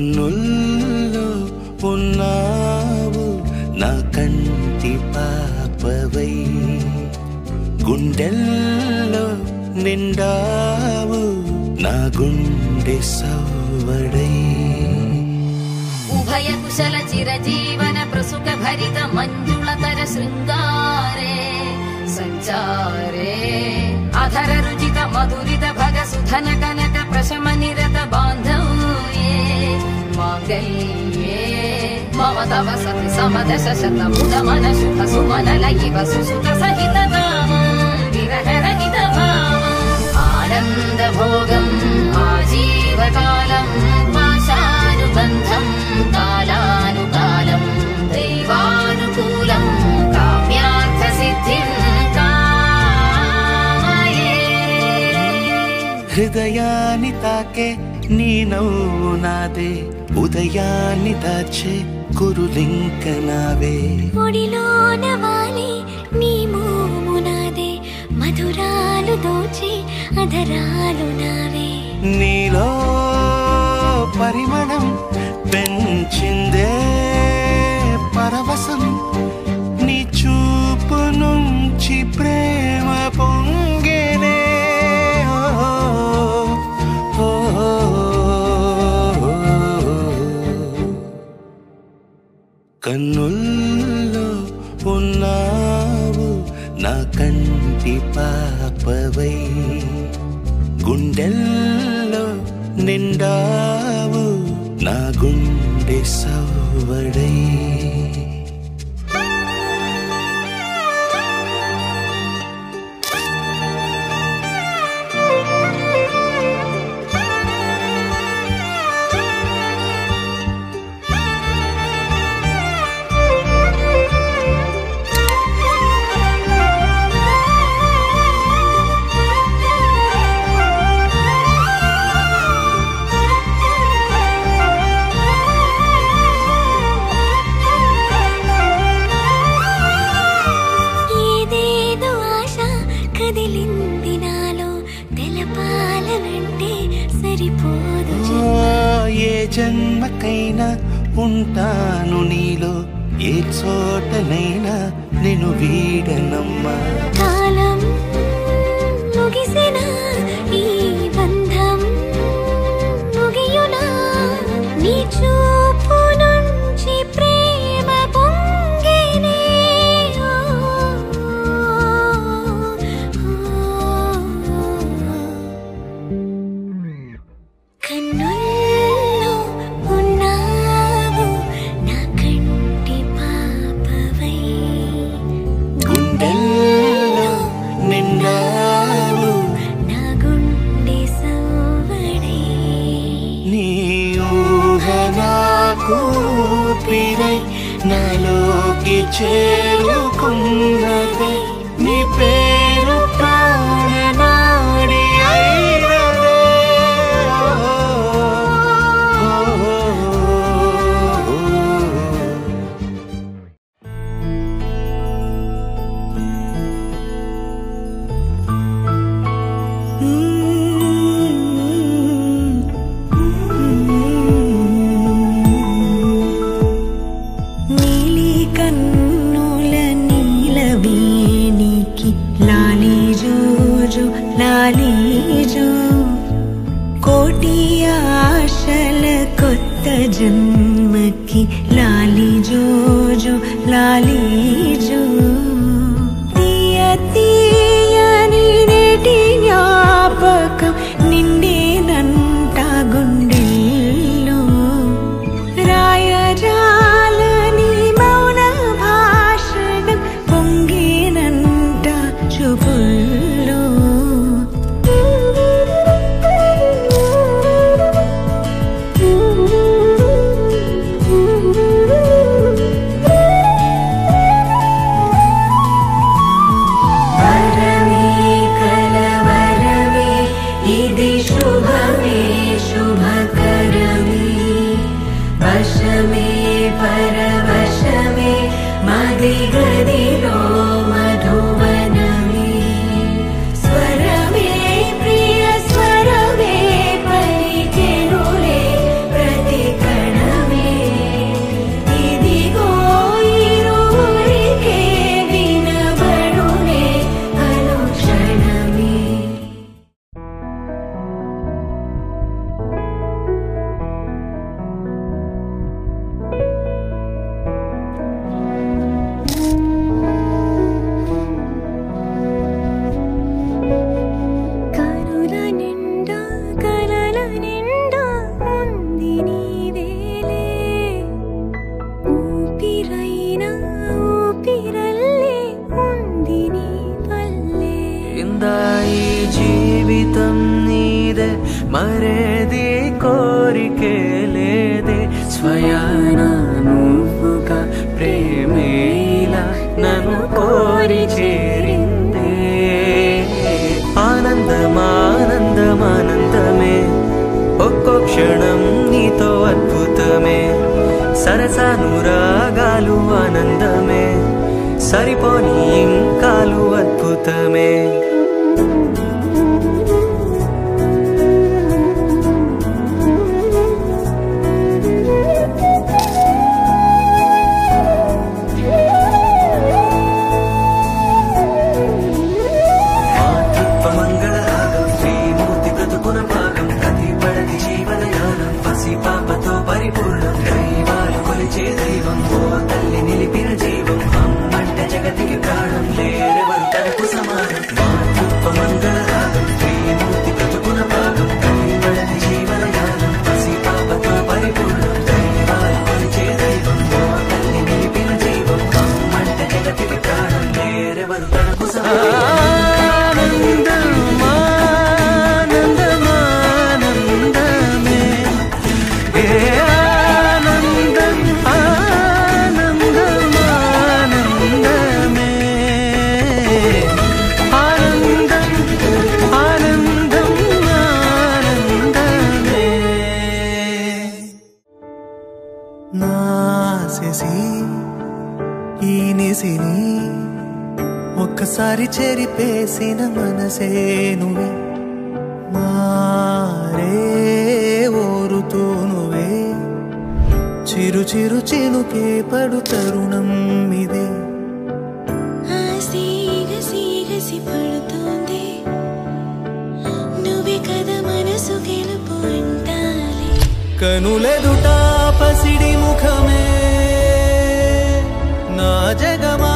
కన్నుల్లో ఉన్నావు నా కంటి పాపవై, గుండెల్లో నిండావు నా గుండె సవ్వడై. ఉభయ కుశల చిరజీవన ప్రసుక భరిత మంజుళతర శృంగారే సంచారే, అధర రుచిత మధురిత భగ సుధన కనక ప్రశమ నిరత బాంధవ్యే మాంగళ్యే మమ తవ సతి సమదశ శతముద మన శుభ సుమనల ఇవ సుసుత సహిత విరహ రహిత ఆనంద భోగం ఆజీవకాలం పాశానుబంధం కాలానుకాలం దైవానుకూలం కామ్యార్థ సిద్ధిం కామయే. హృదయాన్ని తాకే నీ నవ్వు నాదే, ఉదయాన్ని దాచే కురులింక నావే. ఒడిలోన వాలి నీ మోము నాదే, మధురాలు దోచే అధరాలు నావే. నీలో పరిమళం పెంచిందే పరవశం, నీ చూపు నుంచి ప్రేమ పొంగేనే. కన్నుల్లో ఉన్నావు నా కంటి పాపవై, గుండెల్లో నిండావు నా గుండె సవ్వడై. ఏ జన్మకైనా ఉంటాను నీలో, ఏ చోటనైనా నేను వీడనమ్మా. కాలం ముగిసిన ఈ బంధం ముగియునా, నీ చూపు నుంచి ప్రేమ పొంగేనే. కన్నుల్లో ఉన్నావు నా కంటి పాపవై, గుండెల్లో నిండావు నా గుండె సవ్వడై. నీ ఊహ నాకు ఊపిరై నాలోకి చేరుకున్నదే, నీ పేరు ప్రాణనాడి అయినదే. నీలి కన్నుల నీలవేణికి లాలి జోజో లాలి జో, కోటి ఆశల కొత్త జన్మకి లాలి జోజో లాలి జో. తీయ తీయని నేటి జ్ఞాపకం నిండేనంట గుండెల్లో, రాయజాలని మౌన భాషణం పొంగేనంట చూపుల్లో. మరేది కోరికే లేదే స్వయాన నువ్వుగా ప్రేమే ఇలా నన్ను కోరి చేరిందే ఆనందమానందమానందమే ఒక్కో క్షణం నీతో అద్భుతమే సరసానురాగాలు ఆనందమే సరిపోని ఇంకాలు అద్భుతమే పాపతో పరిపూర్ణం దైవాలు కొలిచే దైవం ఓ తల్లి నిలిపిన జీవం అమ్మంటే జగతికి ప్రాణం లేరెవరు తనకు సమానం మాతృత్వ మంగళ రాగం శ్రీమూర్తి బ్రతుకున భాగం కైవడని జీవన యానం పసి పాపతో పరిపూర్ణం దైవాలు కొలిచే దైవం ఓ తల్లి నిలిపిన జీవం అమ్మంటే జగతికి ప్రాణం లేరెవరు తనకు సమానం ఈ నిసిని ఒక్కసారి చెరిపేసిన మనసే నువ్వే మారే ఓరుతూ నువ్వే చిరు చిరు చినుకే పడు తరుణం ఇదే ఆసిగసి పడుతోంది నువ్వే కదా మనసు గెలుపు అంటాలి కనులెదుట పసిడి ముఖమే నా జగమా